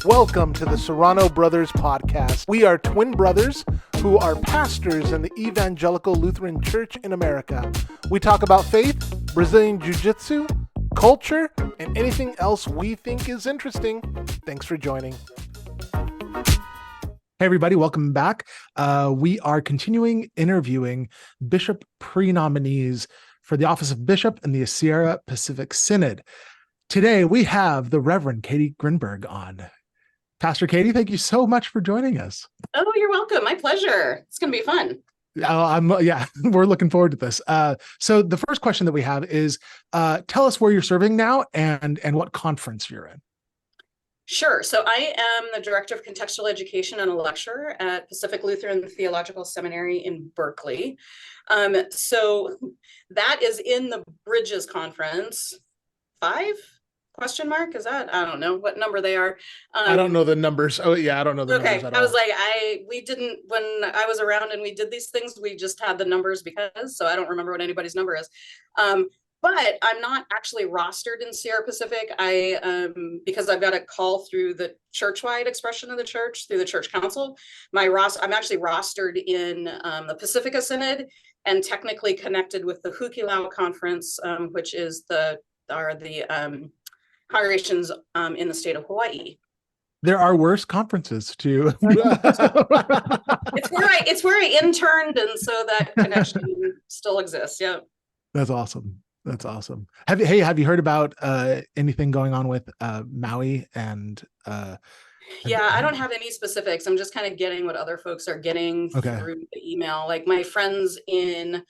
Welcome to the Serrano Brothers podcast. We are twin brothers who are pastors in the Evangelical Lutheran Church in America. We talk about faith, Brazilian Jiu-Jitsu, culture, and anything else we think is interesting. Thanks for joining. Hey, everybody, welcome back. We are continuing interviewing Bishop Pre-Nominees for the office of Bishop in the Sierra Pacific Synod. Today, we have the Reverend Katy Gridberg on. Pastor Katy, thank you so much for joining us. Oh, you're welcome. My pleasure. It's going to be fun. We're looking forward to this. So the first question that we have is, tell us where you're serving now and what conference you're in. Sure. So I am the Director of Contextual Education and a lecturer at Pacific Lutheran Theological Seminary in Berkeley. So that is in the Bridges Conference. 5? Question mark? Is that? I don't know what number they are. I don't know the numbers. Oh yeah, I don't know the numbers at all. I was like, we didn't, when I was around and we did these things, we just had the numbers so I don't remember what anybody's number is. But I'm not actually rostered in Sierra Pacific. Because I've got a call through the church-wide expression of the church, through the church council. I'm actually rostered in the Pacifica Synod and technically connected with the Hukilau Conference, which is the congregations in the state of Hawaii. There are worse conferences too. It's where I interned, and so that connection still exists. Yeah. That's awesome. Have you heard about anything going on with Maui and yeah, I don't have any specifics. I'm just kind of getting what other folks are getting through the email. Like my friends in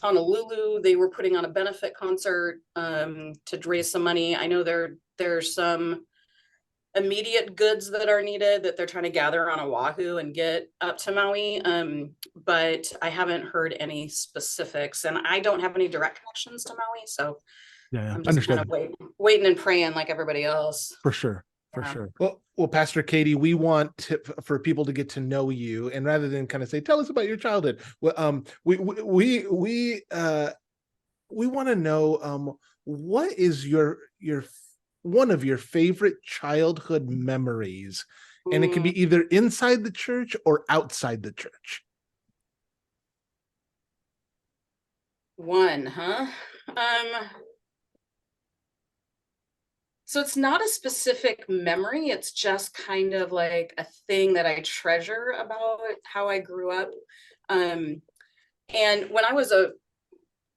Honolulu, they were putting on a benefit concert to raise some money. I know there's some immediate goods that are needed that they're trying to gather on Oahu and get up to Maui. But I haven't heard any specifics, and I don't have any direct connections to Maui. So I'm just kind of waiting and praying like everybody else. For sure. Well, Pastor Katy, we want for people to get to know you, and rather than kind of say, "Tell us about your childhood," we want to know what is your one of your favorite childhood memories, and it can be either inside the church or outside the church. One, huh? So it's not a specific memory. It's just kind of like a thing that I treasure about how I grew up. And when I was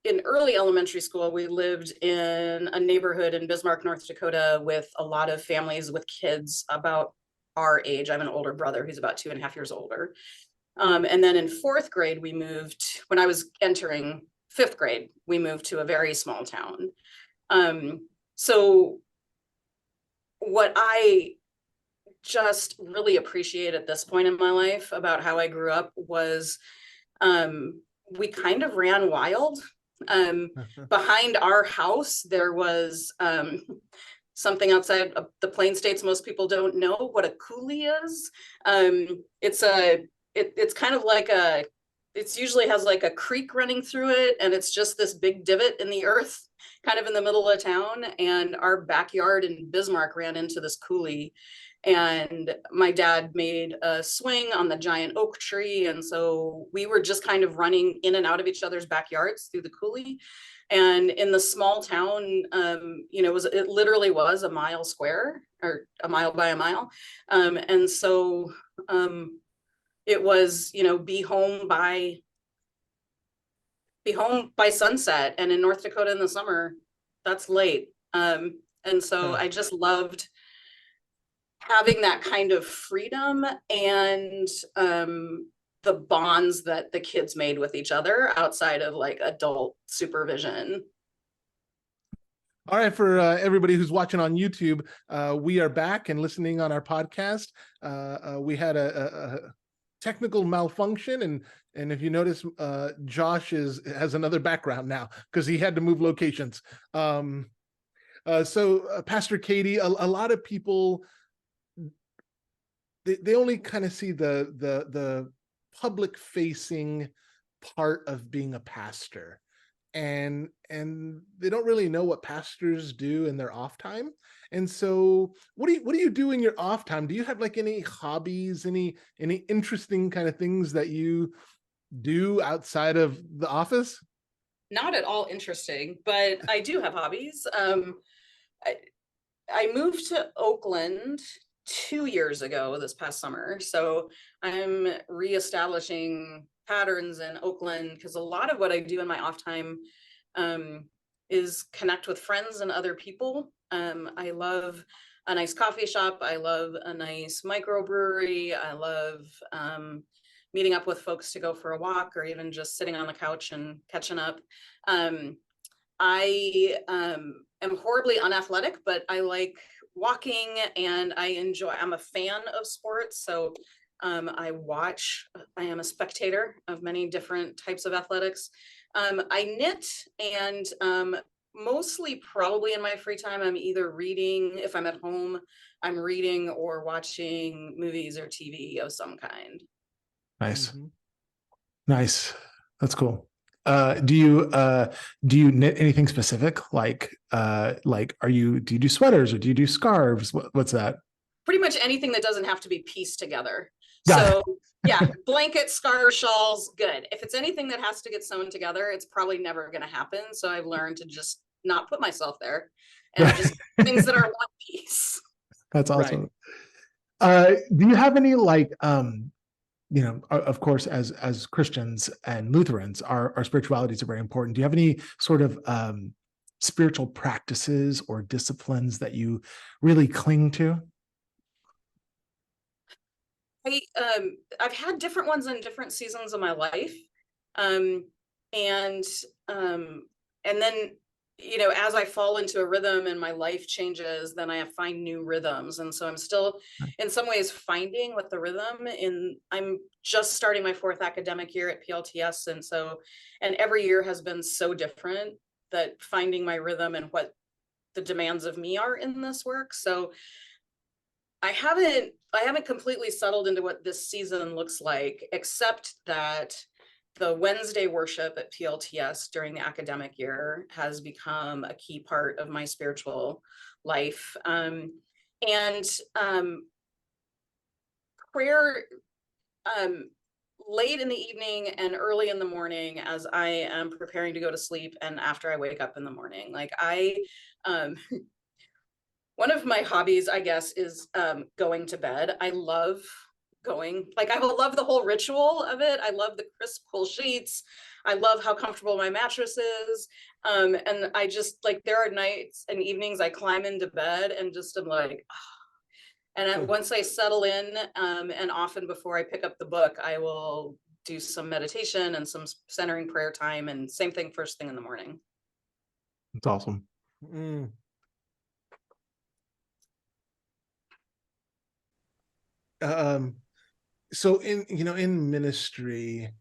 in early elementary school, we lived in a neighborhood in Bismarck, North Dakota, with a lot of families with kids about our age. I have an older brother who's about 2.5 years older. And then in 4th grade, when I was entering 5th grade, we moved to a very small town. So what I just really appreciate at this point in my life about how I grew up was we kind of ran wild. Behind our house, there was something outside of the Plain States. Most people don't know what a coulee is. It's kind of like it usually has like a creek running through it, and it's just this big divot in the earth kind of in the middle of town, and our backyard in Bismarck ran into this coulee, and my dad made a swing on the giant oak tree, and so we were just kind of running in and out of each other's backyards through the coulee. And in the small town, it literally was a mile square, or a mile by a mile, and so it was, be home by sunset. And in North Dakota in the summer, that's late. And so I just loved having that kind of freedom and the bonds that the kids made with each other outside of like adult supervision. All right, for everybody who's watching on YouTube, we are back and listening on our podcast. We had a technical malfunction, and if you notice, Josh has another background now because he had to move locations. So Pastor Katy, a lot of people, they only kind of see the public facing part of being a pastor. and they don't really know what pastors do in their off time. And so what do you do in your off time? Do you have like any hobbies, any interesting kind of things that you do outside of the office? Not at all interesting, but I do have hobbies. I moved to Oakland 2 years ago this past summer. So I'm reestablishing patterns in Oakland because a lot of what I do in my off time is connect with friends and other people. I love a nice coffee shop. I love a nice microbrewery. I love meeting up with folks to go for a walk or even just sitting on the couch and catching up. I am horribly unathletic, but I like walking and I'm a fan of sports. So I am a spectator of many different types of athletics. I knit and mostly probably in my free time, I'm either reading, if I'm at home, I'm reading or watching movies or TV of some kind. Nice. Mhm. Nice. That's cool. Do you knit anything specific? Like do you do sweaters or do you do scarves? What's that? Pretty much anything that doesn't have to be pieced together. Got So yeah, blankets, scarves, shawls, good. If it's anything that has to get sewn together, it's probably never going to happen. So I've learned to just not put myself there and just things that are one piece. That's awesome. Right. Do you have any like of course, as Christians and Lutherans, our spiritualities are very important. Do you have any sort of spiritual practices or disciplines that you really cling to? I've had different ones in different seasons of my life. Um, and then, as I fall into a rhythm and my life changes, then I find new rhythms. And so I'm still in some ways finding what the rhythm I'm just starting my 4th academic year at PLTS. And every year has been so different that finding my rhythm and what the demands of me are in this work. So I haven't completely settled into what this season looks like, except that the Wednesday worship at PLTS during the academic year has become a key part of my spiritual life. And prayer late in the evening and early in the morning as I am preparing to go to sleep and after I wake up in the morning. One of my hobbies, I guess, is going to bed. I love I love the whole ritual of it. I love the crisp, cool sheets. I love how comfortable my mattress is. And I just there are nights and evenings I climb into bed and just am like, oh. And once I settle in, and often before I pick up the book, I will do some meditation and some centering prayer time, and same thing first thing in the morning. That's awesome. Mm. So in ministry,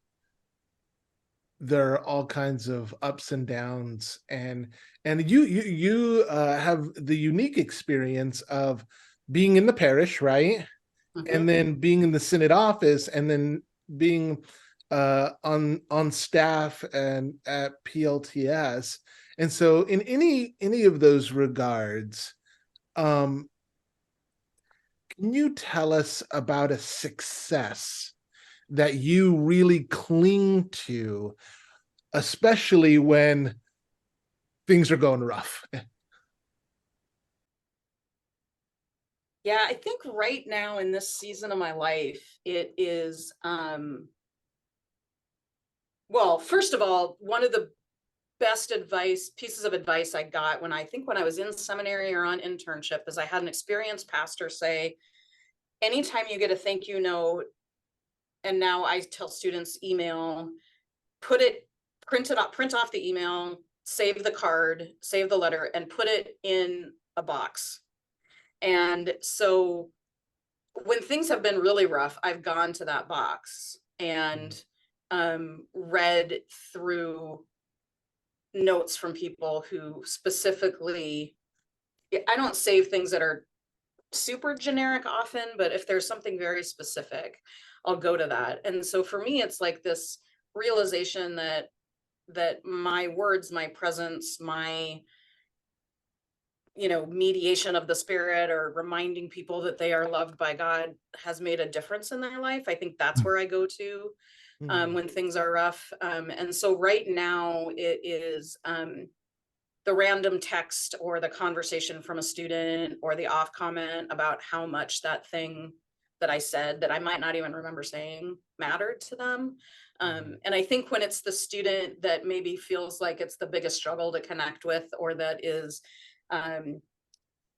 there are all kinds of ups and downs, and you have the unique experience of being in the parish, right? Mhm. And then being in the synod office, and then being on staff and at PLTS. And so in any of those regards, can you tell us about a success that you really cling to, especially when things are going rough? Yeah, I think right now in this season of my life, it is, well, first of all, one of the best pieces of advice I got when I was in seminary or on internship is I had an experienced pastor say, anytime you get a thank you note, and now I tell students email, print off the email, save the card, save the letter, and put it in a box. And so when things have been really rough, I've gone to that box and read through notes from people who specifically, I don't save things that are super generic often, but if there's something very specific, I'll go to that. And so for me, it's like this realization that that my words, my presence, my, mediation of the Spirit or reminding people that they are loved by God has made a difference in their life. I think that's where I go to when things are rough. And so right now it is the random text or the conversation from a student or the off comment about how much that thing that I said that I might not even remember saying mattered to them. And I think when it's the student that maybe feels like it's the biggest struggle to connect with, or that is,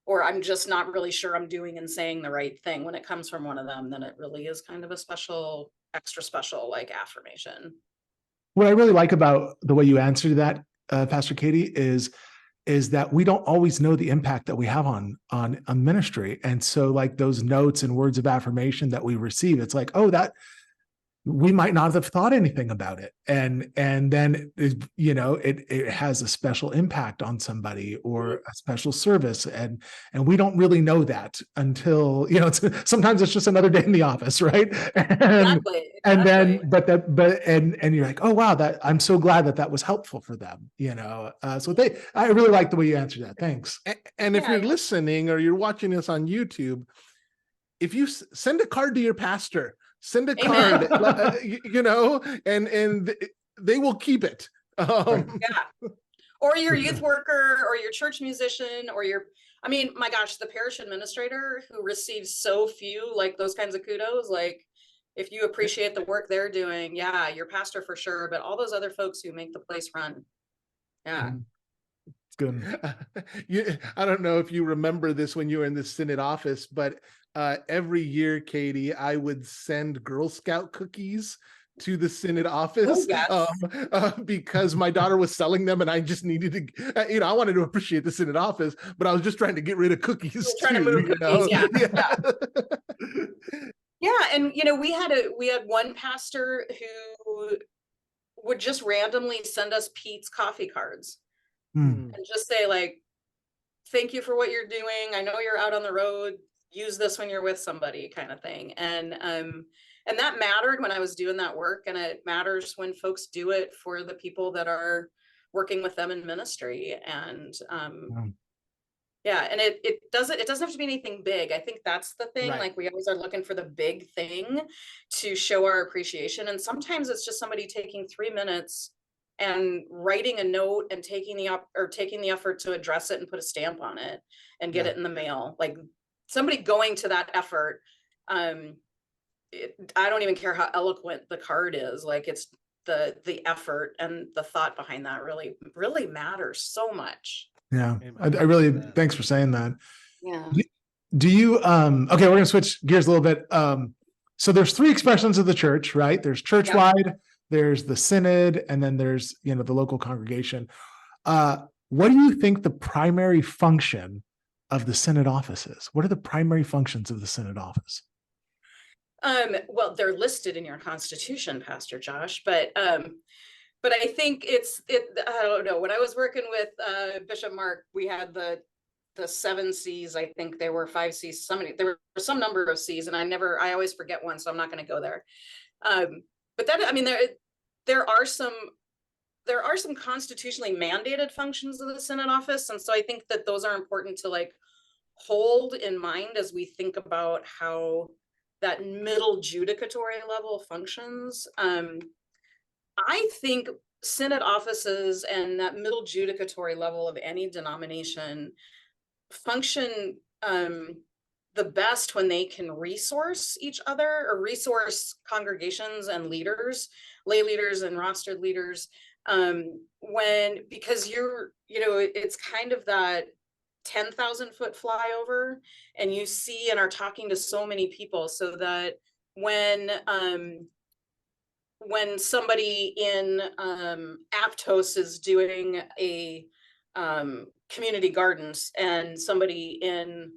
or I'm just not really sure I'm doing and saying the right thing, when it comes from one of them, then it really is kind of a special, extra special, like, affirmation. What I really like about the way you answered that, Pastor Katy, is that we don't always know the impact that we have on ministry. And so, like, those notes and words of affirmation that we receive, it's like, oh, that we might not have thought anything about it. And then, it has a special impact on somebody or a special service. And we don't really know that until, sometimes it's just another day in the office. Right. Exactly. And then, and you're like, oh, wow, I'm so glad that was helpful for them, so I really like the way you answered that. Thanks. And if you're listening or you're watching this on YouTube, if you send a card to your pastor, send a card, and they will keep it. Or your youth worker or your church musician or my gosh, the parish administrator who receives so few, like, those kinds of kudos, like, if you appreciate the work they're doing, your pastor for sure, but all those other folks who make the place run. It's good. I don't know if you remember this when you were in the Synod office, but every year, Katy, I would send Girl Scout cookies to the Synod office. Oh, yes. Because my daughter was selling them and I just needed to, I wanted to appreciate the Synod office, but I was just trying to get rid of cookies. Trying to move cookies, yeah. And we had one pastor who would just randomly send us Pete's coffee cards and just say, like, thank you for what you're doing. I know you're out on the road. Use this when you're with somebody, kind of thing. And that mattered when I was doing that work, and it matters when folks do it for the people that are working with them in ministry. And and it doesn't have to be anything big. I think that's the thing. Right. Like, we always are looking for the big thing to show our appreciation, and sometimes it's just somebody taking 3 minutes and writing a note and taking the effort to address it and put a stamp on it and get it in the mail. Like, somebody going to that effort. I don't even care how eloquent the card is. Like, it's the effort and the thought behind that really, really matters so much. Yeah. I really, thanks for saying that. Yeah. Do you, okay, we're going to switch gears a little bit. So there's 3 expressions of the church, right? There's church-wide, there's the synod, and then there's, the local congregation. What do you think the primary function of the synod office is? What are the primary functions of the synod office? Well, they're listed in your constitution, Pastor Josh, but I think I don't know. When I was working with Bishop Mark, we had the 7 C's. I think there were 5 C's. There were some number of C's, and I always forget one, so I'm not going to go there. But there are some constitutionally mandated functions of the synod office, and so I think that those are important to, like, hold in mind as we think about how that middle judicatory level functions. I think synod offices and that middle judicatory level of any denomination function the best when they can resource each other, or resource congregations and leaders, lay leaders and rostered leaders, because it's kind of that 10,000 foot flyover, and you see and are talking to so many people, so that when somebody in Aptos is doing a community gardens, and somebody in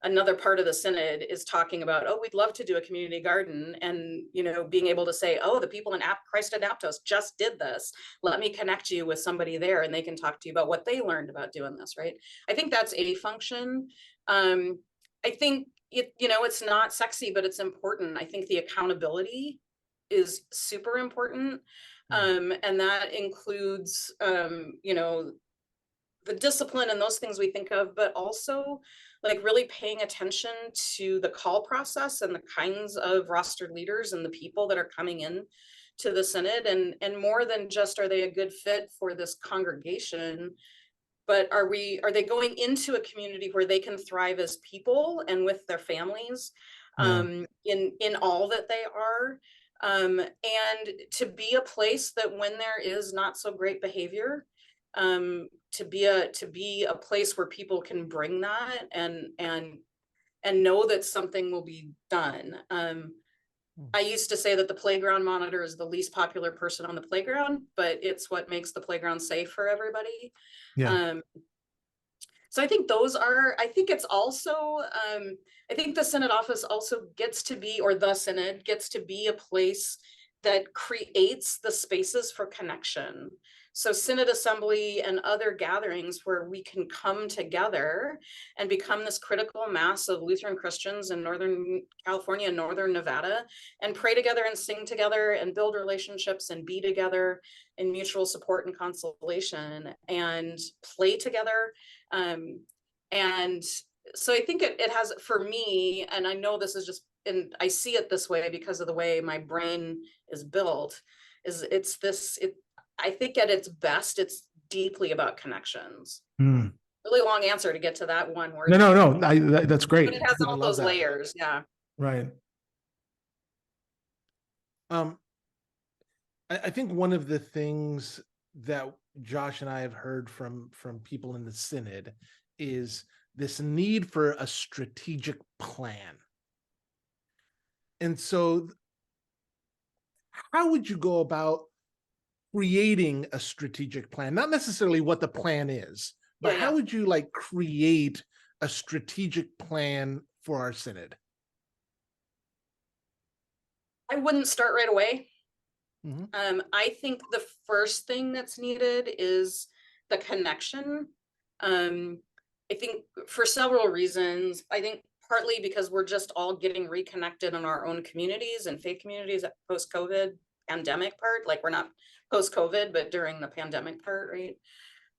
another part of the synod is talking about, oh, we'd love to do a community garden, and being able to say, oh, the people in Christ at Aptos just did this, let me connect you with somebody there, and they can talk to you about what they learned about doing this, right? I think that's a function. I think it's not sexy, but it's important. I think the accountability is super important. And that includes, you know, the discipline and those things we think of, but also like really paying attention to the call process and the kinds of rostered leaders and the people that are coming in to the synod, and more than just are they a good fit for this congregation, but are they going into a community where they can thrive as people and with their families, in all that they are, and to be a place that when there is not so great behavior, to be a place where people can bring that and know that something will be done. I used to say that the playground monitor is the least popular person on the playground, but it's what makes the playground safe for everybody. Yeah. So I think I think it's also, I think the Synod office also gets to be, or the Synod gets to be a place that creates the spaces for connection. So Synod Assembly and other gatherings where we can come together and become this critical mass of Lutheran Christians in Northern California and Northern Nevada, and pray together and sing together and build relationships and be together in mutual support and consolation and play together. And so I think it has, for me, and I know this is just, and I see it this way because of the way my brain is built, I think at its best, it's deeply about connections. Really long answer to get to that one word. No. That's great. But it has all those layers. Yeah. Right. I think one of the things that Josh and I have heard from people in the Synod is this need for a strategic plan. And so how would you go about creating a strategic plan? Not necessarily what the plan is, but how would you like create a strategic plan for our Synod? I wouldn't start right away. Mm-hmm. I think the first thing that's needed is the connection. I think for several reasons. I think partly because we're just all getting reconnected in our own communities and faith communities at post-COVID pandemic part. Like we're not post-COVID, but during the pandemic part, right?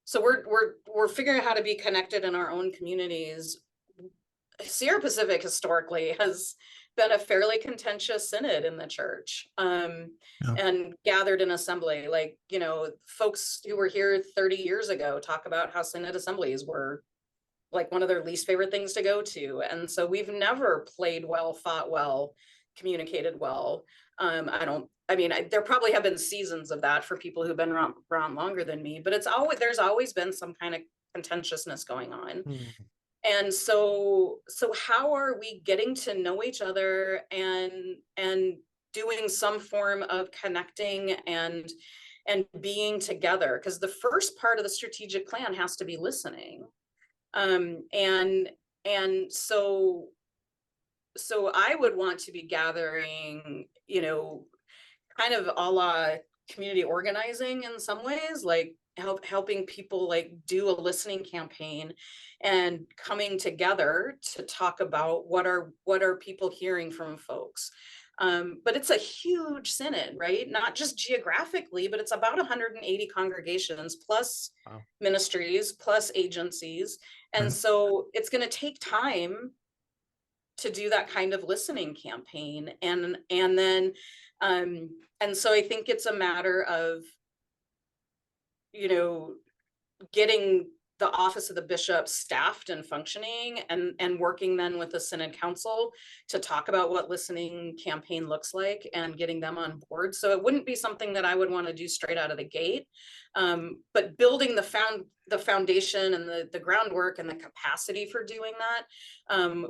So we're figuring out how to be connected in our own communities. Sierra Pacific historically has been a fairly contentious synod in the church, and gathered in assembly. Like, you know, folks who were here 30 years ago talk about how synod assemblies were like one of their least favorite things to go to. And so we've never played well, fought well, communicated well. There probably have been seasons of that for people who've been around longer than me, but there's always been some kind of contentiousness going on. And so how are we getting to know each other and doing some form of connecting and being together? Because the first part of the strategic plan has to be listening. And so I would want to be gathering, you know, kind of a la community organizing in some ways, like helping people like do a listening campaign and coming together to talk about what are people hearing from folks. But it's a huge synod, right? Not just geographically, but it's about 180 congregations plus ministries plus agencies. And so it's going to take time to do that kind of listening campaign. And then, and so I think it's a matter of, you know, getting the office of the bishop staffed and functioning and working then with the Synod Council to talk about what listening campaign looks like and getting them on board. So it wouldn't be something that I would want to do straight out of the gate, but building the foundation and the groundwork and the capacity for doing that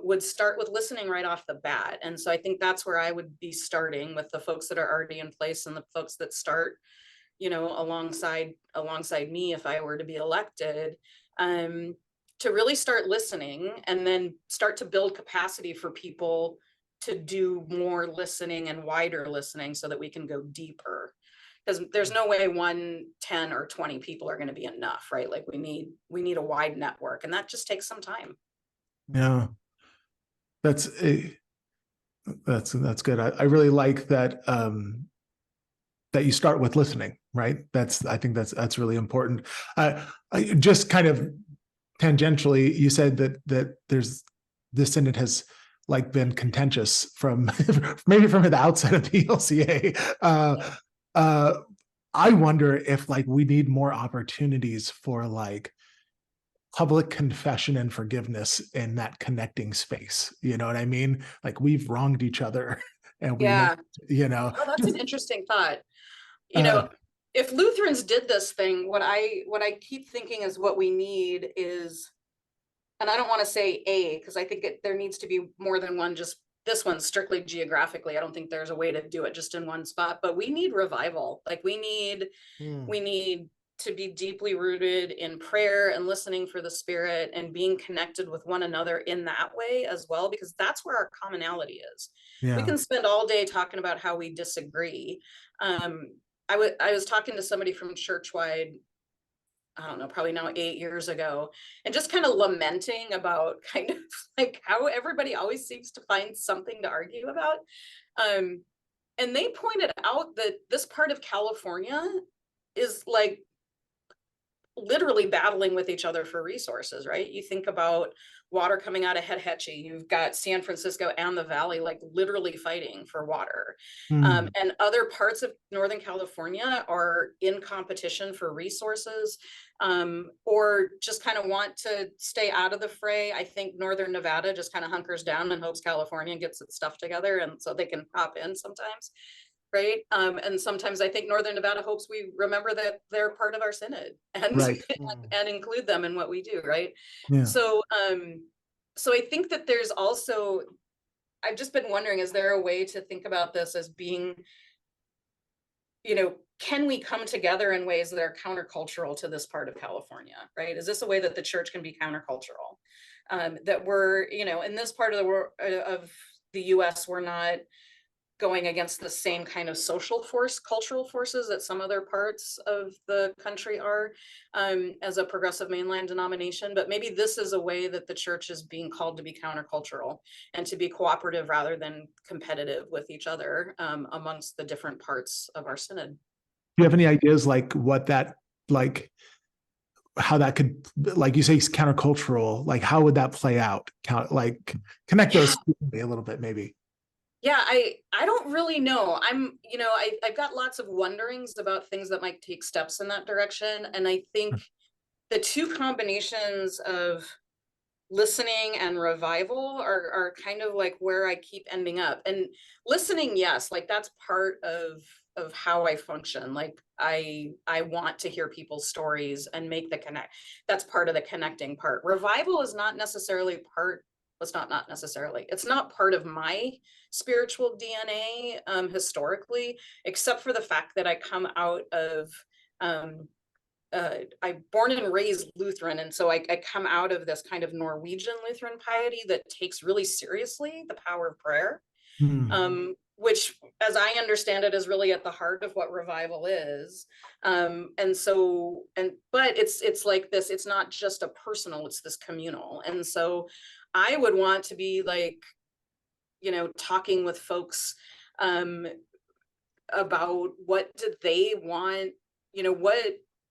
would start with listening right off the bat. And so I think that's where I would be starting, with the folks that are already in place and the folks that start, you know, alongside me if I were to be elected, to really start listening and then start to build capacity for people to do more listening and wider listening so that we can go deeper. Because there's no way 1, 10, or 20 people are going to be enough, right? Like we need a wide network, and that just takes some time. Yeah, that's good. I really like that. that you start with listening, right? I think that's really important. Just kind of tangentially, you said that this synod has like been contentious from maybe from the outside of the ELCA. I wonder if like we need more opportunities for like public confession and forgiveness in that connecting space. You know what I mean? Like we've wronged each other and we, Yeah. Oh, that's an interesting thought. If Lutherans did this thing, what I keep thinking is what we need is, and I don't want to say because I think there needs to be more than one, just this one strictly geographically. I don't think there's a way to do it just in one spot, but we need revival. Like we need to be deeply rooted in prayer and listening for the Spirit and being connected with one another in that way as well, because that's where our commonality is. We can spend all day talking about how we disagree. I was talking to somebody from Churchwide, I don't know, probably now 8 years ago, and just kind of lamenting about kind of like how everybody always seems to find something to argue about. And they pointed out that this part of California is like literally battling with each other for resources, right? You think about water coming out of Hetch Hetchy, you've got San Francisco and the Valley like literally fighting for water. And other parts of Northern California are in competition for resources, or just kind of want to stay out of the fray. I think Northern Nevada just kind of hunkers down and hopes California gets its stuff together, and so they can hop in sometimes. Right. And sometimes I think Northern Nevada hopes we remember that they're part of our synod and and include them in what we do. Right. Yeah. So I think that there's also, I've just been wondering, is there a way to think about this as being, can we come together in ways that are countercultural to this part of California? Right. Is this a way that the church can be countercultural? That we're, in this part of the world, of the US, we're not going against the same kind of cultural forces that some other parts of the country are, as a progressive mainline denomination. But maybe this is a way that the church is being called to be countercultural and to be cooperative rather than competitive with each other, amongst the different parts of our synod. Do you have any ideas like what that, like how that could, like you say, countercultural, like how would that play out? Connect those a little bit, maybe. Yeah, I don't really know. I've got lots of wonderings about things that might take steps in that direction. And I think the two combinations of listening and revival are kind of like where I keep ending up. And listening, yes, like that's part of how I function. Like I want to hear people's stories and make the connect. That's part of the connecting part. Revival is not necessarily it's not part of my spiritual DNA, historically, except for the fact that I come out of, I'm born and raised Lutheran. And so I come out of this kind of Norwegian Lutheran piety that takes really seriously the power of prayer, which, as I understand it, is really at the heart of what revival is. But it's like this, it's not just a personal, it's this communal. And so I would want to be like, talking with folks about what do they want,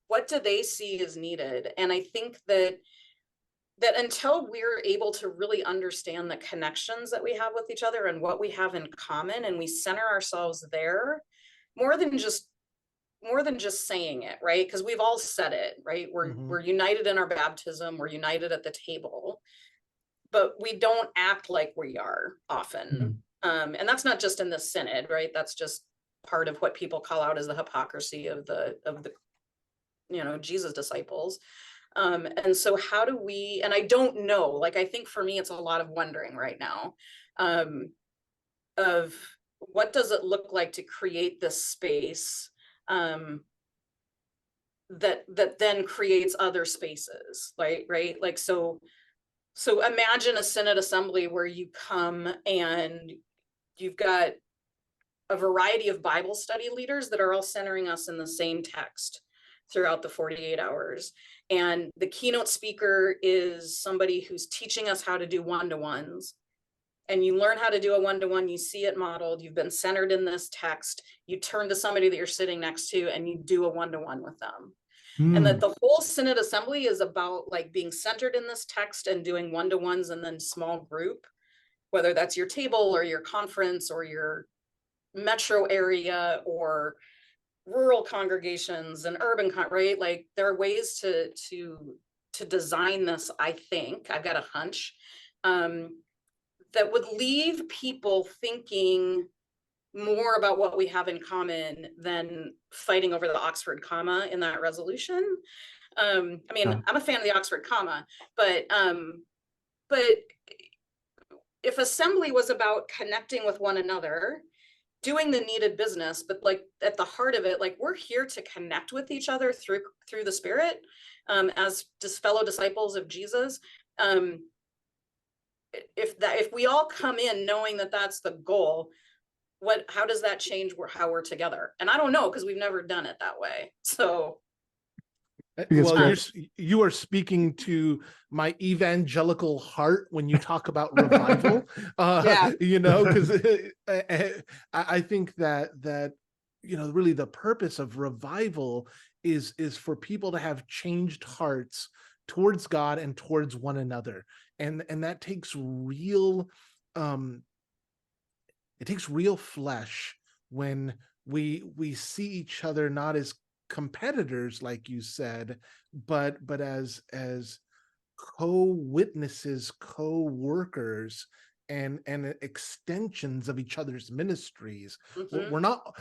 what do they see as needed. And I think that until we're able to really understand the connections that we have with each other and what we have in common, and we center ourselves there more than just saying it, right? Because we've all said it, right? We're united in our baptism, we're united at the table, but we don't act like we are often. And that's not just in the synod, right? That's just part of what people call out as the hypocrisy of the Jesus disciples. And so how do we, and I don't know, like, I think for me, it's a lot of wondering right now, of what does it look like to create this space, that then creates other spaces, right? Like, so imagine a synod assembly where you come and you've got a variety of Bible study leaders that are all centering us in the same text throughout the 48 hours. And the keynote speaker is somebody who's teaching us how to do one-to-ones. and you learn how to do a one-to-one, you see it modeled, you've been centered in this text, you turn to somebody that you're sitting next to and you do a one-to-one with them. And that the whole Synod Assembly is about like being centered in this text and doing one-to-ones and then small group, whether that's your table or your conference or your metro area or rural congregations and urban, right? Like there are ways to design this, I think, I've got a hunch, that would leave people thinking more about what we have in common than fighting over the Oxford comma in that resolution. I mean, I'm a fan of the Oxford comma, but if assembly was about connecting with one another, doing the needed business, but like at the heart of it, like we're here to connect with each other through the Spirit, as just fellow disciples of Jesus. If we all come in knowing that that's the goal, how does that change how we're together? And I don't know, because we've never done it that way. So well, you are speaking to my evangelical heart when you talk about revival. Yeah. You know, because I think that you know, really the purpose of revival is for people to have changed hearts towards God and towards one another, and that takes real it takes real flesh when we see each other not as competitors, like you said, but as co-witnesses, co-workers, and extensions of each other's ministries. We're not,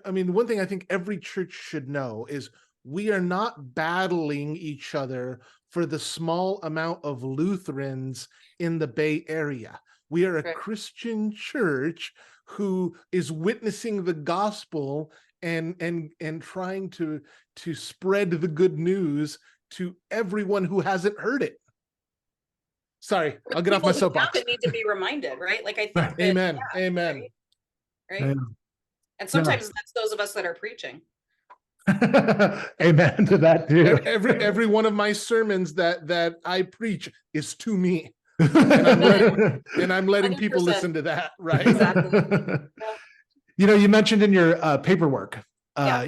I mean, one thing I think every church should know is we are not battling each other for the small amount of Lutherans in the Bay Area. We are a Christian church who is witnessing the gospel and trying to spread the good news to everyone who hasn't heard it. Sorry, I'll get off my soapbox. People need to be reminded, right? Like I think that, amen, yeah, amen. Right? And sometimes that's those of us that are preaching. Amen to that too. Every one of my sermons that I preach is to me. And I'm letting 100%. People listen to that, right? Exactly. You know, you mentioned in your paperwork,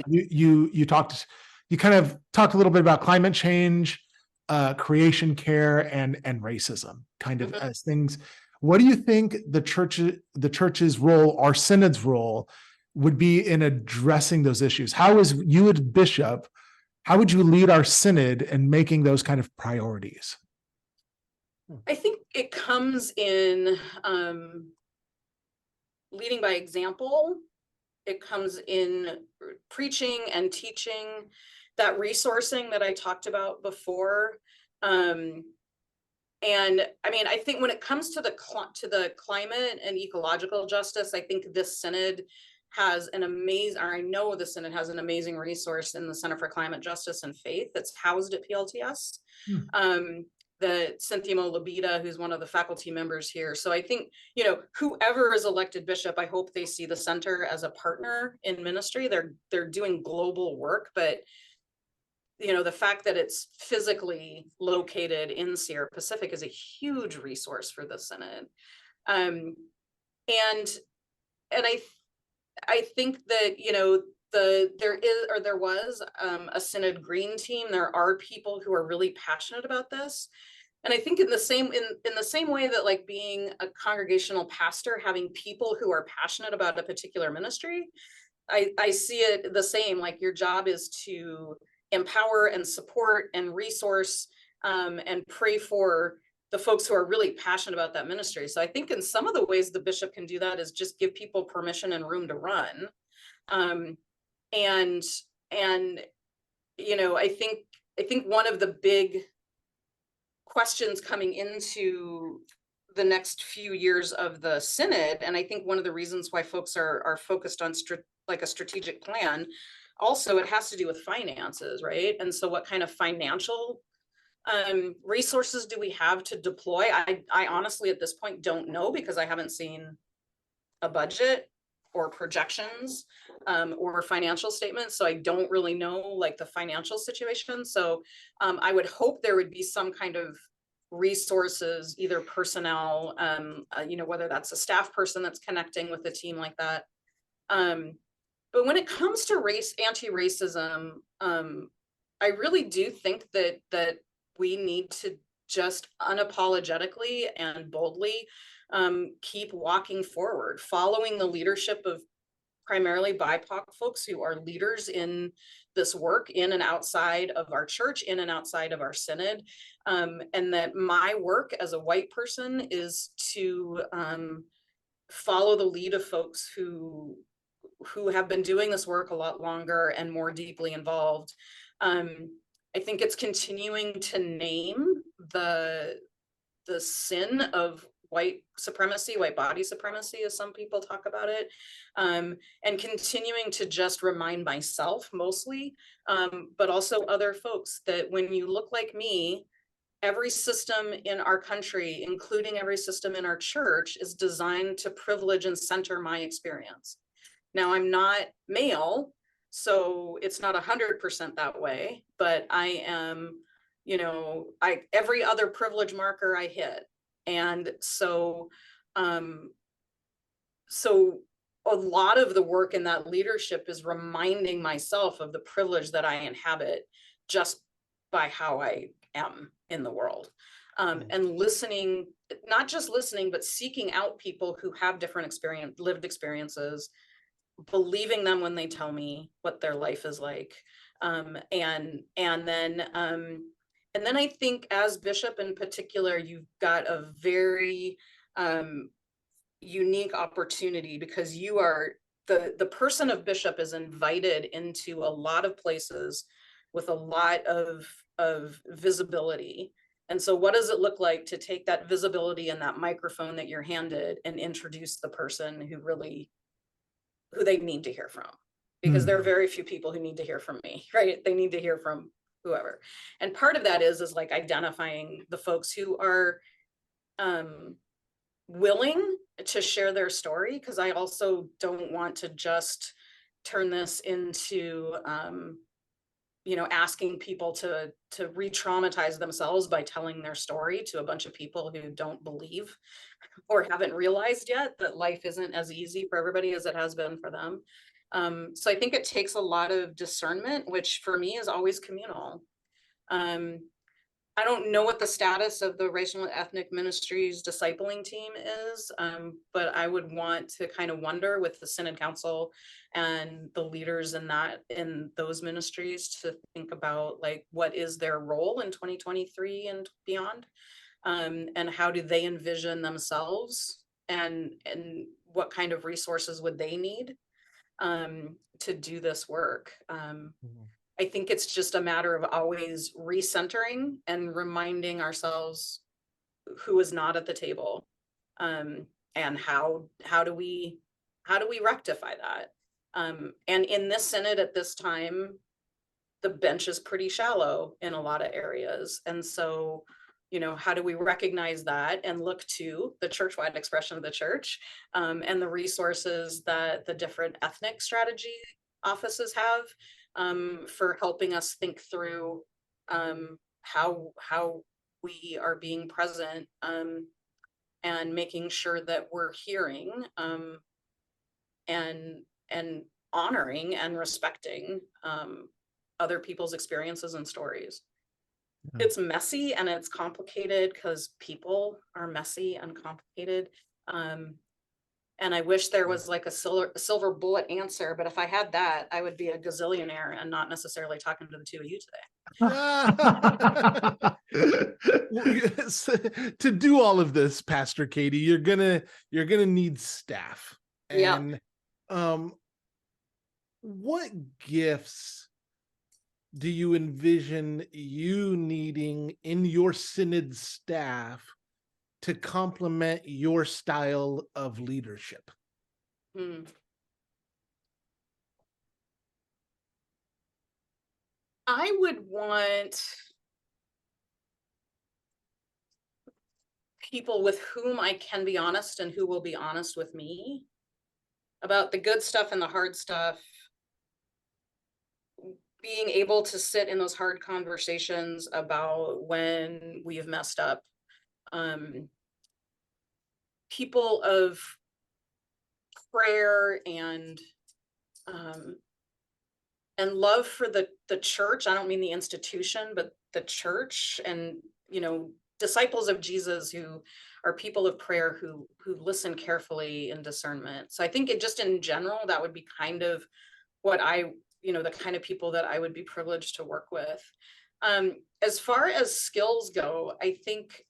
you kind of talked a little bit about climate change, creation care, and racism, kind of as things. What do you think the church's role, our synod's role, would be in addressing those issues? How is you as bishop, how would you lead our synod in making those kind of priorities? I think it comes in leading by example. It comes in preaching and teaching, that resourcing that I talked about before. And I mean, I think when it comes to the climate and ecological justice, I think this synod has an amazing, or I know the synod has an amazing resource in the Center for Climate Justice and Faith that's housed at PLTS. The Cynthia Labita, who's one of the faculty members here. So I think, you know, whoever is elected bishop, I hope they see the center as a partner in ministry. They're doing global work, but you know, the fact that it's physically located in Sierra Pacific is a huge resource for the synod. And I think that, you know, there was a synod green team. There are people who are really passionate about this. And I think in the same way that like being a congregational pastor, having people who are passionate about a particular ministry, I see it the same. Like your job is to empower and support and resource and pray for the folks who are really passionate about that ministry. So I think in some of the ways the bishop can do that is just give people permission and room to run. And you know, I think one of the big questions coming into the next few years of the synod, and I think one of the reasons why folks are focused on like a strategic plan, also it has to do with finances, right? And so what kind of financial resources do we have to deploy? I honestly at this point don't know, because I haven't seen a budget or projections or financial statements. So I don't really know like the financial situation. So I would hope there would be some kind of resources, either personnel, whether that's a staff person that's connecting with a team like that. But when it comes to anti-racism, I really do think that we need to just unapologetically and boldly keep walking forward, following the leadership of primarily BIPOC folks who are leaders in this work in and outside of our church, in and outside of our synod. And that my work as a white person is to follow the lead of folks who have been doing this work a lot longer and more deeply involved. I think it's continuing to name the sin of white supremacy, white body supremacy, as some people talk about it, and continuing to just remind myself mostly, but also other folks, that when you look like me, every system in our country, including every system in our church, is designed to privilege and center my experience. Now, I'm not male, so it's not 100% that way, but I am, every other privilege marker I hit. And so a lot of the work in that leadership is reminding myself of the privilege that I inhabit just by how I am in the world. And listening, not just listening, but seeking out people who have different lived experiences, believing them when they tell me what their life is like. And then I think as bishop in particular, you've got a very unique opportunity, because you are the person of bishop is invited into a lot of places with a lot of visibility. And so what does it look like to take that visibility and that microphone that you're handed and introduce the person who they need to hear from? Because there are very few people who need to hear from me, right? They need to hear from whoever. And part of that is like identifying the folks who are willing to share their story, because I also don't want to just turn this into asking people to re-traumatize themselves by telling their story to a bunch of people who don't believe or haven't realized yet that life isn't as easy for everybody as it has been for them. So I think it takes a lot of discernment, which for me is always communal. I don't know what the status of the Racial and Ethnic Ministries discipling team is, but I would want to kind of wonder with the Synod Council and the leaders in those ministries to think about, like, what is their role in 2023 and beyond, and how do they envision themselves, and what kind of resources would they need to do this work. I think it's just a matter of always recentering and reminding ourselves who is not at the table, and how do we rectify that. And in this synod at this time, the bench is pretty shallow in a lot of areas. And so, how do we recognize that and look to the church-wide expression of the church, and the resources that the different ethnic strategy offices have, for helping us think through how we are being present, and making sure that we're hearing, and honoring and respecting other people's experiences and stories. Yeah. It's messy and it's complicated because people are messy and complicated. And I wish there was like a silver bullet answer, but if I had that, I would be a gazillionaire and not necessarily talking to the two of you today. To do all of this, Pastor Katy, you're gonna need staff. And what gifts do you envision you needing in your synod staff to complement your style of leadership? I would want people with whom I can be honest and who will be honest with me about the good stuff and the hard stuff. Being able to sit in those hard conversations about when we have messed up, people of prayer and love for the church. I don't mean the institution, but the church, and disciples of Jesus who are people of prayer who listen carefully in discernment. So I think it just in general, that would be kind of what the kind of people that I would be privileged to work with. As far as skills go, I think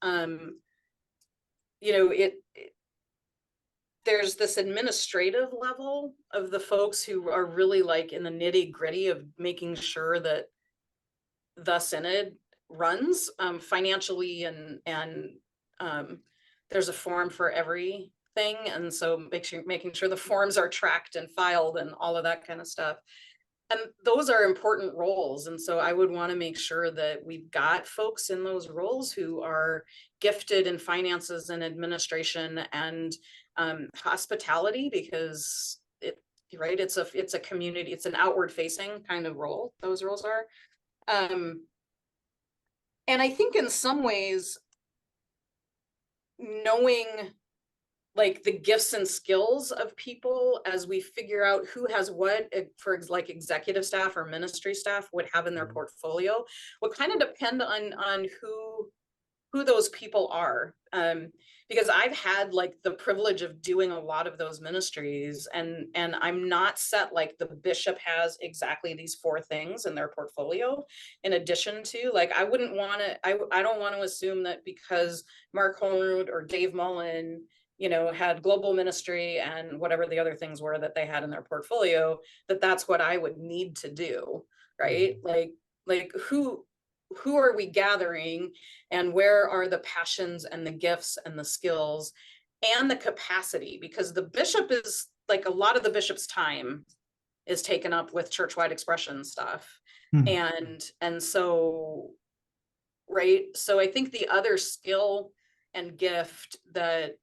there's this administrative level of the folks who are really like in the nitty-gritty of making sure that the Synod runs financially, and there's a form for everything, and so making sure the forms are tracked and filed and all of that kind of stuff. And those are important roles, and so I would want to make sure that we've got folks in those roles who are gifted in finances and administration and hospitality, because it's a community, it's an outward facing kind of role, those roles are. And I think in some ways, knowing like the gifts and skills of people as we figure out who has what, for like executive staff or ministry staff would have in their portfolio, would kind of depend on who those people are. Because I've had like the privilege of doing a lot of those ministries, and I'm not set like the bishop has exactly these 4 things in their portfolio. In addition to, like, I don't want to assume that because Mark Holmrud or Dave Mullen, had global ministry and whatever the other things were that they had in their portfolio, that's what I would need to do, right? Like who are we gathering, and where are the passions and the gifts and the skills and the capacity? Because the bishop is like, a lot of the bishop's time is taken up with church-wide expression stuff. And so, right. So I think the other skill and gift that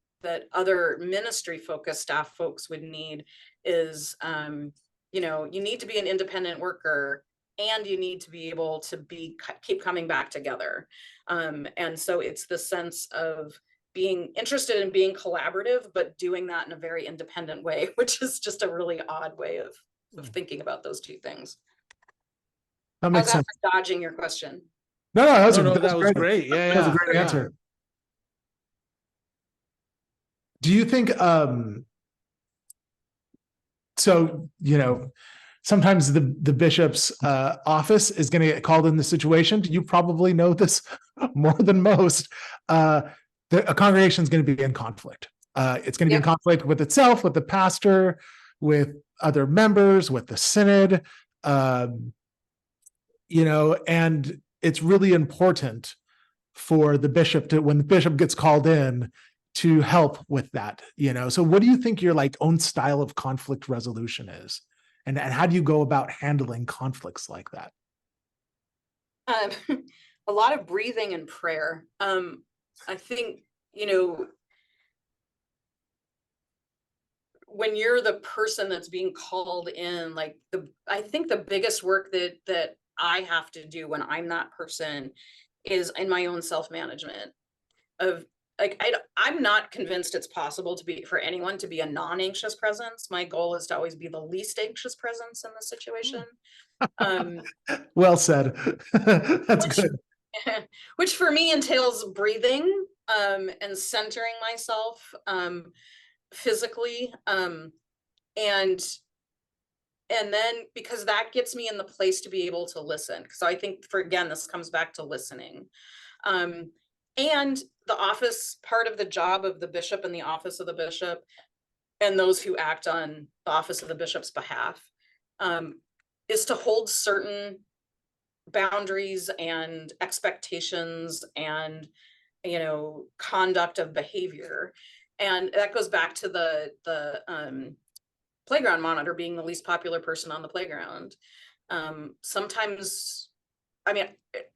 other ministry focused staff folks would need is, you need to be an independent worker, and you need to be able to keep coming back together. And so it's the sense of being interested in being collaborative, but doing that in a very independent way, which is just a really odd way of thinking about those 2 things. That makes sense. For dodging your question? No, that was great. Yeah, that was a great answer. Do you think so sometimes the bishop's office is going to get called in the situation? You probably know this more than most. A congregation is going to be in conflict. It's going to be in conflict with itself, with the pastor, with other members, with the synod, and it's really important for the bishop to, when the bishop gets called in, to help with that. So what do you think your like own style of conflict resolution is? And how do you go about handling conflicts like that? A lot of breathing and prayer. I think, when you're the person that's being called in, like I think the biggest work that I have to do when I'm that person is in my own self-management of, like, I'm not convinced it's possible for anyone to be a non-anxious presence. My goal is to always be the least anxious presence in the situation. Well said. That's good. Which for me entails breathing and centering myself physically, and then, because that gets me in the place to be able to listen. So I think, again, this comes back to listening. And the office part of the job of the bishop and the office of the bishop, and those who act on the office of the bishop's behalf, is to hold certain boundaries and expectations and, conduct of behavior. And that goes back to the playground monitor being the least popular person on the playground. Sometimes,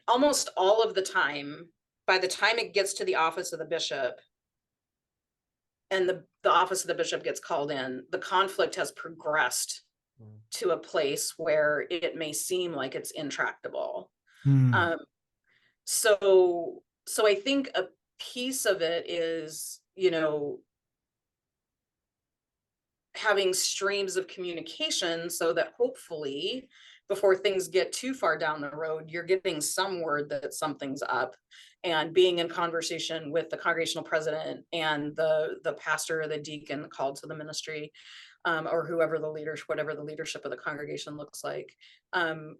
almost all of the time, by the time it gets to the office of the bishop and the office of the bishop gets called in, the conflict has progressed to a place where it may seem like it's intractable. So I think piece of it is, having streams of communication so that hopefully before things get too far down the road, you're getting some word that something's up, and being in conversation with the congregational president and the pastor or the deacon called to the ministry, or whoever the leaders, whatever the leadership of the congregation looks like,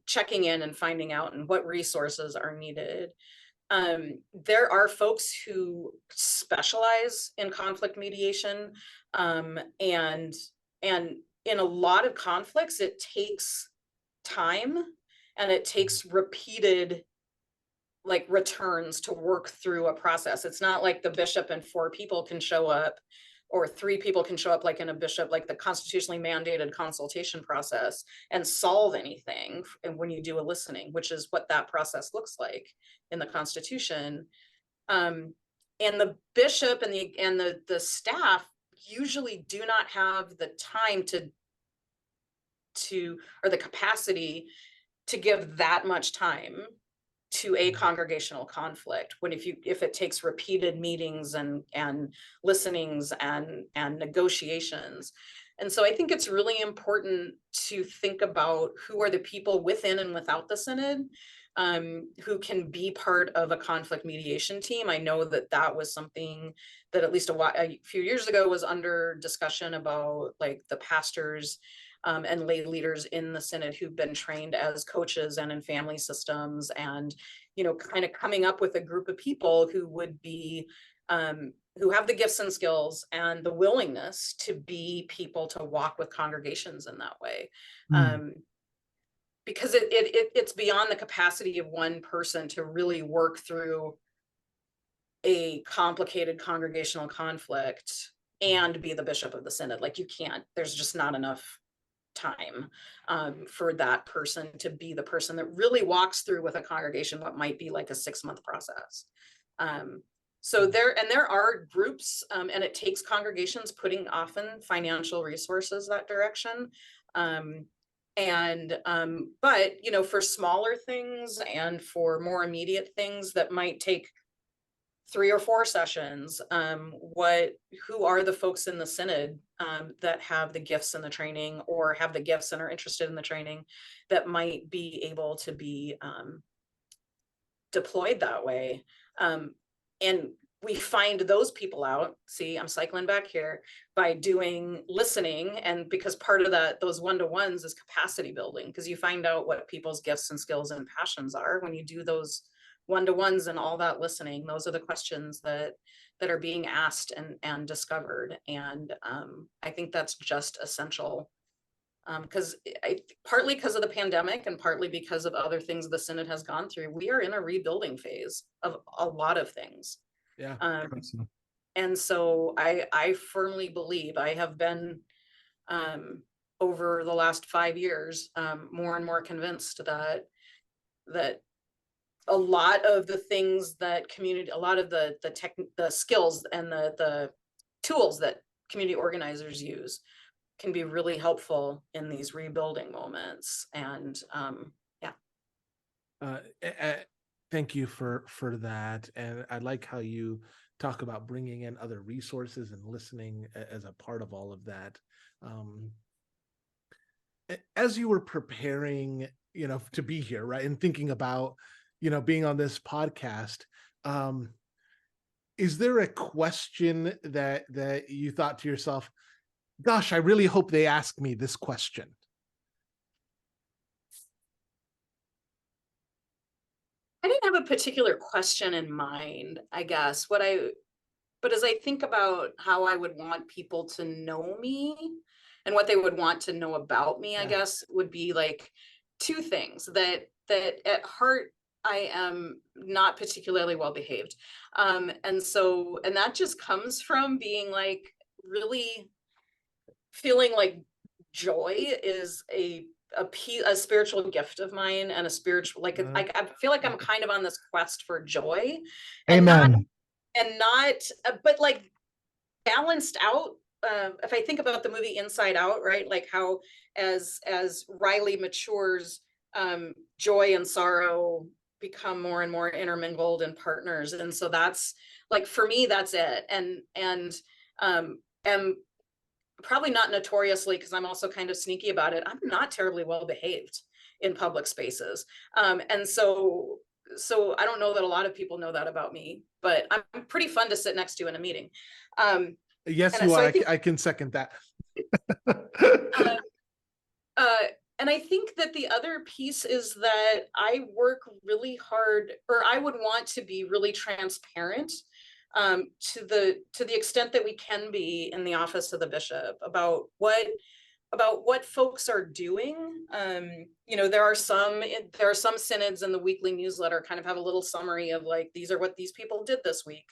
checking in and finding out and what resources are needed. There are folks who specialize in conflict mediation, and in a lot of conflicts, it takes time and it takes repeated returns to work through a process. It's not like the bishop and 4 people can show up, or 3 people can show up like in a bishop, like the constitutionally mandated consultation process, and solve anything. And when you do a listening, which is what that process looks like in the Constitution, and the bishop and the staff usually do not have the time to or the capacity to give that much time to a congregational conflict, when if it takes repeated meetings and listenings and negotiations. And so I think it's really important to think about who are the people within and without the synod, who can be part of a conflict mediation team. I know that was something that at least a few years ago was under discussion about, like, the pastors and lay leaders in the synod who've been trained as coaches and in family systems, and kind of coming up with a group of people who would be who have the gifts and skills and the willingness to be people to walk with congregations in that way. Because it's beyond the capacity of one person to really work through a complicated congregational conflict and be the bishop of the synod. Like, you can't, there's just not enough time for that person to be the person that really walks through with a congregation what might be like a 6-month process. So there are groups, and it takes congregations putting often financial resources that direction. But for smaller things and for more immediate things that might take 3 or 4 sessions, who are the folks in the synod that have the gifts and the training, or have the gifts and are interested in the training, that might be able to be deployed that way. And we find those people out, see, I'm cycling back here, by doing listening. And because part of those one-to-ones is capacity building, because you find out what people's gifts and skills and passions are when you do those one-to-ones and all that listening. Those are the questions that are being asked and discovered. And I think that's just essential, because partly because of the pandemic and partly because of other things the synod has gone through, we are in a rebuilding phase of a lot of things. Yeah. And so I firmly believe, I have been over the last 5 years more and more convinced that a lot of the things that a lot of the skills and the tools that community organizers use can be really helpful in these rebuilding moments. And thank you for that. And I like how you talk about bringing in other resources and listening as a part of all of that. As you were preparing, to be here, right, and thinking about, being on this podcast, is there a question that you thought to yourself, gosh, I really hope they ask me this question? I didn't have a particular question in mind, I guess. But as I think about how I would want people to know me and what they would want to know about me, I guess would be like 2 things. That at heart, I am not particularly well behaved. And that just comes from being like really feeling like joy is a spiritual gift of mine, and a spiritual, I feel like I'm kind of on this quest for joy. Amen. But like balanced out. If I think about the movie Inside Out, right, like how as Riley matures, joy and sorrow become more and more intermingled and partners. And so that's like, for me, that's it. And am probably not notoriously, because I'm also kind of sneaky about it, I'm not terribly well behaved in public spaces. And so I don't know that a lot of people know that about me, but I'm pretty fun to sit next to in a meeting. Yes, and you so are. I think- I can second that. And I think that the other piece is that I work really hard, or I would want to be really transparent to the extent that we can be in the office of the bishop about what folks are doing. You know, there are some synods in the weekly newsletter kind of have a little summary of like, these are what these people did this week.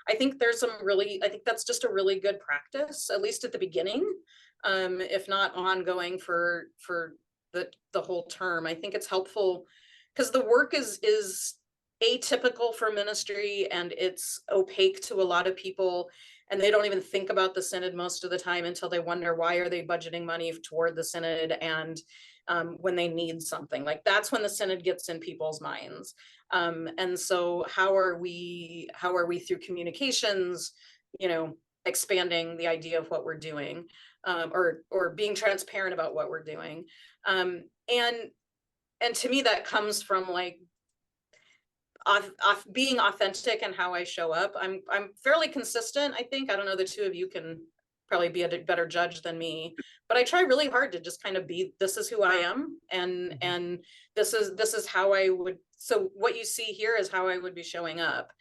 I think that's just a really good practice, at least at the beginning, if not ongoing for the whole term. I think it's helpful because the work is atypical for ministry, and it's opaque to a lot of people, and they don't even think about the synod most of the time until they wonder, why are they budgeting money toward the synod? And when they need something, like, that's when the synod gets in people's minds. And so how are we through communications, you know, expanding the idea of what we're doing, or being transparent about what we're doing. And to me, that comes from like being authentic and how I show up. I'm fairly consistent, I think. I don't know, the two of you can probably be a better judge than me, but I try really hard to just kind of be, this is who I am, and this is how I would, so what you see here is how I would be showing up,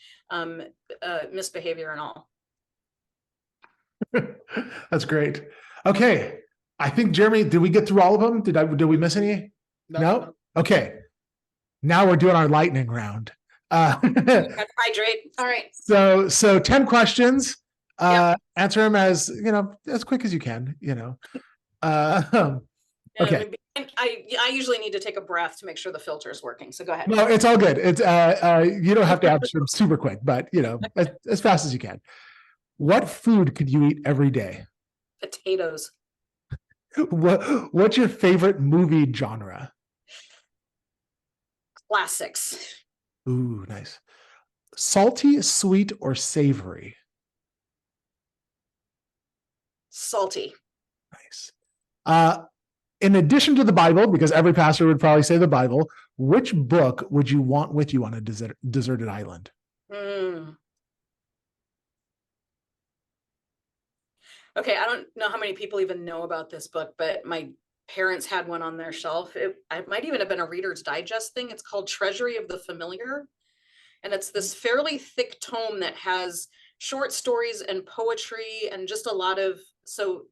misbehavior and all. That's great. Okay. I think, Jeremy, did we get through all of them? Did we miss any? No? Okay. Now we're doing our lightning round. Hydrate. All right. So 10 questions. Yep. Answer them as, you know, as quick as you can, you know. Okay. I usually need to take a breath to make sure the filter is working. So go ahead. No, it's all good. It's you don't have to answer them super quick, but you know, as fast as you can. What food could you eat every day? Potatoes. What's your favorite movie genre? Classics. Ooh, nice. Salty, sweet, or savory? Salty. Nice. In addition to the Bible, because every pastor would probably say the Bible, which book would you want with you on a deserted island? Okay, I don't know how many people even know about this book, but my parents had one on their shelf. It might even have been a Reader's Digest thing. It's called Treasury of the Familiar. And it's this fairly thick tome that has short stories and poetry and just a lot of, so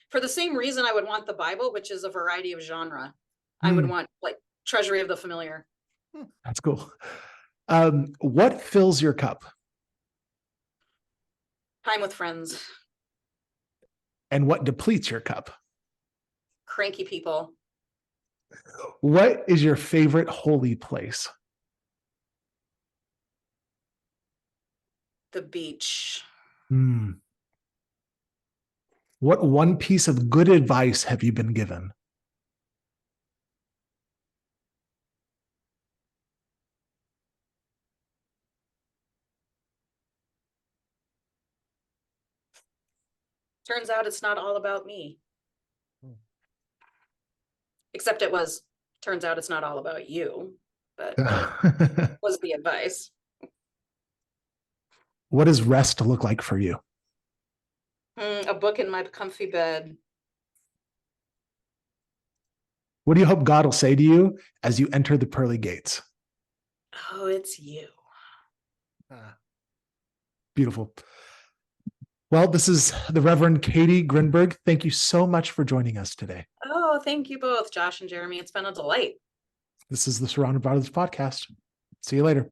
for the same reason I would want the Bible, which is a variety of genre, I would want like Treasury of the Familiar. That's cool. What fills your cup? Time with friends. And what depletes your cup? Cranky people. What is your favorite holy place? The beach. What one piece of good advice have you been given? Turns out it's not all about me. Except it was, turns out it's not all about you, but was the advice. What does rest look like for you? A book in my comfy bed. What do you hope God will say to you as you enter the pearly gates? Oh, it's you. Beautiful. Well, this is the Reverend Katy Gridberg. Thank you so much for joining us today. Oh, thank you both, Josh and Jeremy. It's been a delight. This is the Surrounded by Others podcast. See you later.